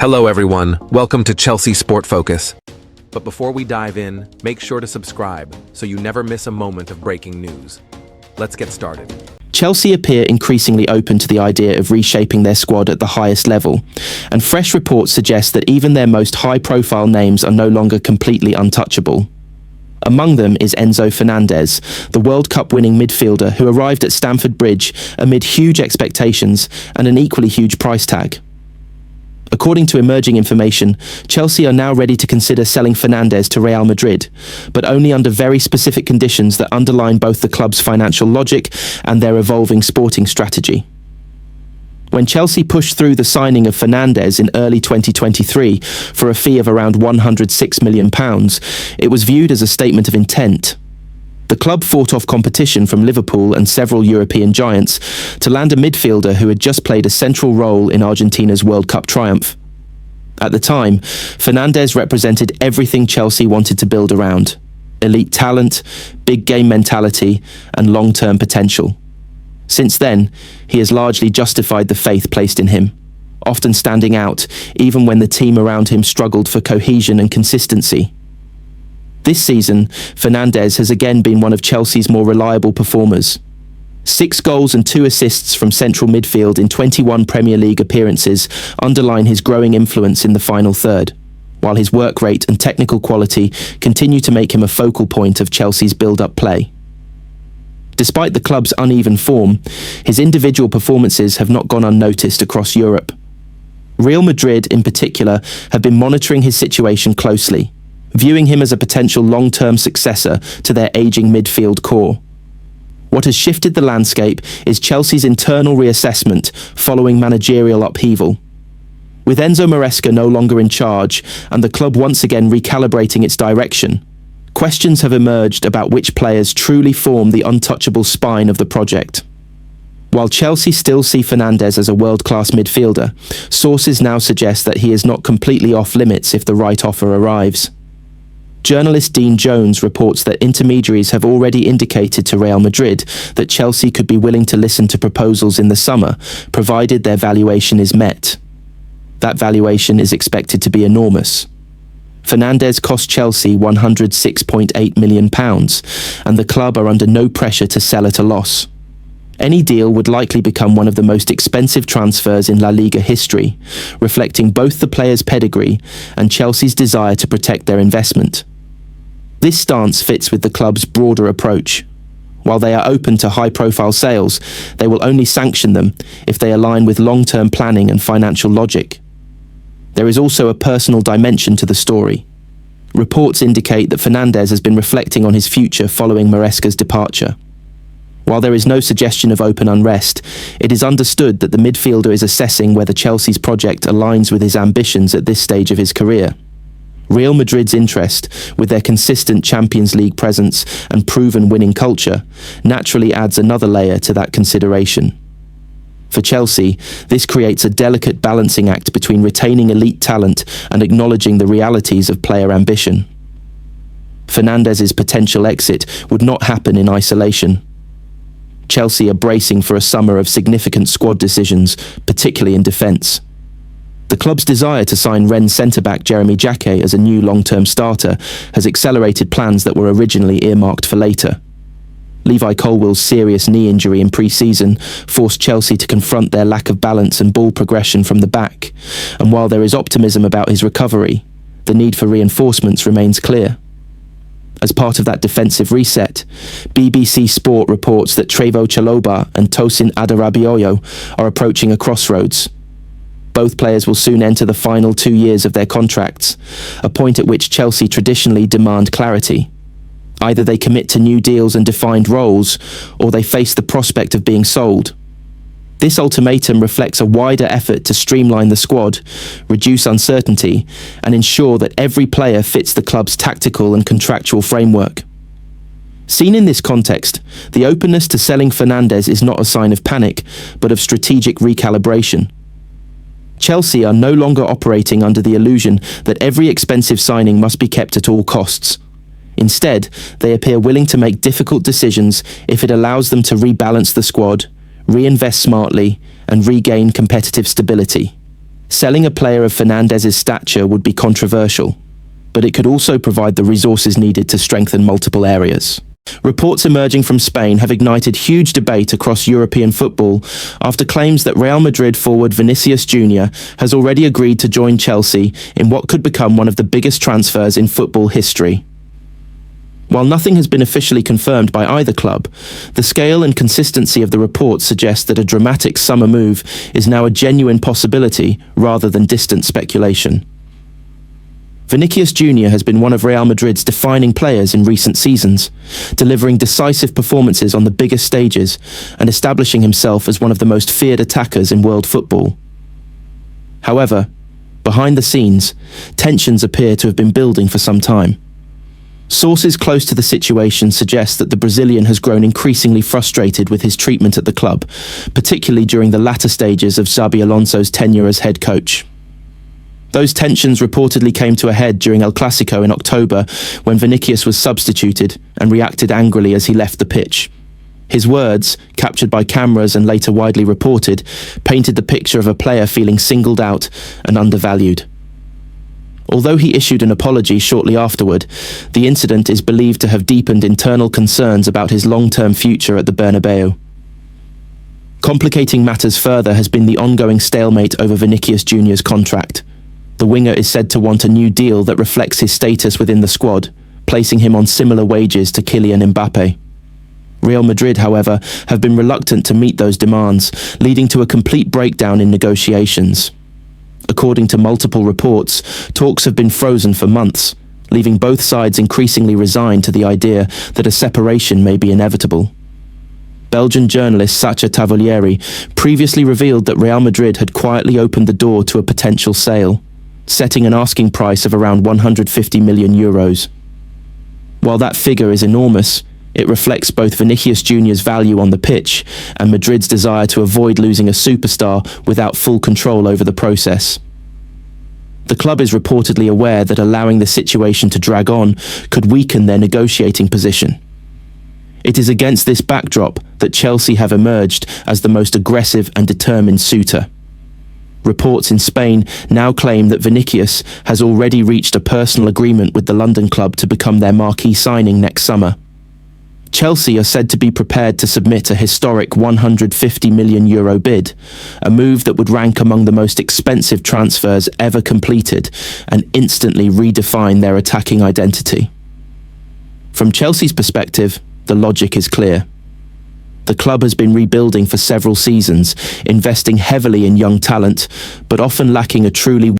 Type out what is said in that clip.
Hello everyone, welcome to Chelsea Sport Focus. But before we dive in, make sure to subscribe so you never miss a moment of breaking news. Let's get started. Chelsea appear increasingly open to the idea of reshaping their squad at the highest level, and fresh reports suggest that even their most high-profile names are no longer completely untouchable. Among them is Enzo Fernandez, the World Cup-winning midfielder who arrived at Stamford Bridge amid huge expectations and an equally huge price tag. According to emerging information, Chelsea are now ready to consider selling Fernandez to Real Madrid, but only under very specific conditions that underline both the club's financial logic and their evolving sporting strategy. When Chelsea pushed through the signing of Fernandez in early 2023 for a fee of around £106 million, it was viewed as a statement of intent. The club fought off competition from Liverpool and several European giants to land a midfielder who had just played a central role in Argentina's World Cup triumph. At the time, Fernandez represented everything Chelsea wanted to build around: elite talent, big game mentality, and long-term potential. Since then, he has largely justified the faith placed in him, often standing out even when the team around him struggled for cohesion and consistency. This season, Fernandez has again been one of Chelsea's more reliable performers. 6 goals and 2 assists from central midfield in 21 Premier League appearances underline his growing influence in the final third, while his work rate and technical quality continue to make him a focal point of Chelsea's build-up play. Despite the club's uneven form, his individual performances have not gone unnoticed across Europe. Real Madrid, in particular, have been monitoring his situation closely, viewing him as a potential long-term successor to their aging midfield core. What has shifted the landscape is Chelsea's internal reassessment following managerial upheaval. With Enzo Marresca no longer in charge and the club once again recalibrating its direction, questions have emerged about which players truly form the untouchable spine of the project. While Chelsea still see Fernandez as a world-class midfielder, sources now suggest that he is not completely off-limits if the right offer arrives. Journalist Dean Jones reports that intermediaries have already indicated to Real Madrid that Chelsea could be willing to listen to proposals in the summer, provided their valuation is met. That valuation is expected to be enormous. Fernandez cost Chelsea £106.8 million, and the club are under no pressure to sell at a loss. Any deal would likely become one of the most expensive transfers in La Liga history, reflecting both the player's pedigree and Chelsea's desire to protect their investment. This stance fits with the club's broader approach. While they are open to high-profile sales, they will only sanction them if they align with long-term planning and financial logic. There is also a personal dimension to the story. Reports indicate that Fernandez has been reflecting on his future following Maresca's departure. While there is no suggestion of open unrest, it is understood that the midfielder is assessing whether Chelsea's project aligns with his ambitions at this stage of his career. Real Madrid's interest, with their consistent Champions League presence and proven winning culture, naturally adds another layer to that consideration. For Chelsea, this creates a delicate balancing act between retaining elite talent and acknowledging the realities of player ambition. Fernandez's potential exit would not happen in isolation. Chelsea are bracing for a summer of significant squad decisions, particularly in defence. The club's desire to sign Rennes centre-back Jeremy Jacquet as a new long-term starter has accelerated plans that were originally earmarked for later. Levi Colwill's serious knee injury in pre-season forced Chelsea to confront their lack of balance and ball progression from the back, and while there is optimism about his recovery, the need for reinforcements remains clear. As part of that defensive reset, BBC Sport reports that Trevoh Chalobah and Tosin Adarabioyo are approaching a crossroads. Both players will soon enter the final 2 years of their contracts, a point at which Chelsea traditionally demand clarity. Either they commit to new deals and defined roles, or they face the prospect of being sold. This ultimatum reflects a wider effort to streamline the squad, reduce uncertainty, and ensure that every player fits the club's tactical and contractual framework. Seen in this context, the openness to selling Fernandez is not a sign of panic, but of strategic recalibration. Chelsea are no longer operating under the illusion that every expensive signing must be kept at all costs. Instead, they appear willing to make difficult decisions if it allows them to rebalance the squad, reinvest smartly, and regain competitive stability. Selling a player of Fernandez's stature would be controversial, but it could also provide the resources needed to strengthen multiple areas. Reports emerging from Spain have ignited huge debate across European football after claims that Real Madrid forward Vinicius Jr has already agreed to join Chelsea in what could become one of the biggest transfers in football history. While nothing has been officially confirmed by either club, the scale and consistency of the reports suggest that a dramatic summer move is now a genuine possibility rather than distant speculation. Vinicius Jr has been one of Real Madrid's defining players in recent seasons, delivering decisive performances on the biggest stages and establishing himself as one of the most feared attackers in world football. However, behind the scenes, tensions appear to have been building for some time. Sources close to the situation suggest that the Brazilian has grown increasingly frustrated with his treatment at the club, particularly during the latter stages of Xabi Alonso's tenure as head coach. Those tensions reportedly came to a head during El Clasico in October, when Vinicius was substituted and reacted angrily as he left the pitch. His words, captured by cameras and later widely reported, painted the picture of a player feeling singled out and undervalued. Although he issued an apology shortly afterward, the incident is believed to have deepened internal concerns about his long-term future at the Bernabeu. Complicating matters further has been the ongoing stalemate over Vinicius Jr.'s contract. The winger is said to want a new deal that reflects his status within the squad, placing him on similar wages to Kylian Mbappe. Real Madrid, however, have been reluctant to meet those demands, leading to a complete breakdown in negotiations. According to multiple reports, talks have been frozen for months, leaving both sides increasingly resigned to the idea that a separation may be inevitable. Belgian journalist Sacha Tavolieri previously revealed that Real Madrid had quietly opened the door to a potential sale, setting an asking price of around €150 million. While that figure is enormous, it reflects both Vinicius Jr.'s value on the pitch and Madrid's desire to avoid losing a superstar without full control over the process. The club is reportedly aware that allowing the situation to drag on could weaken their negotiating position. It is against this backdrop that Chelsea have emerged as the most aggressive and determined suitor. Reports in Spain now claim that Vinicius has already reached a personal agreement with the London club to become their marquee signing next summer. Chelsea are said to be prepared to submit a historic €150 million bid, a move that would rank among the most expensive transfers ever completed and instantly redefine their attacking identity. From Chelsea's perspective, the logic is clear. The club has been rebuilding for several seasons, investing heavily in young talent, but often lacking a truly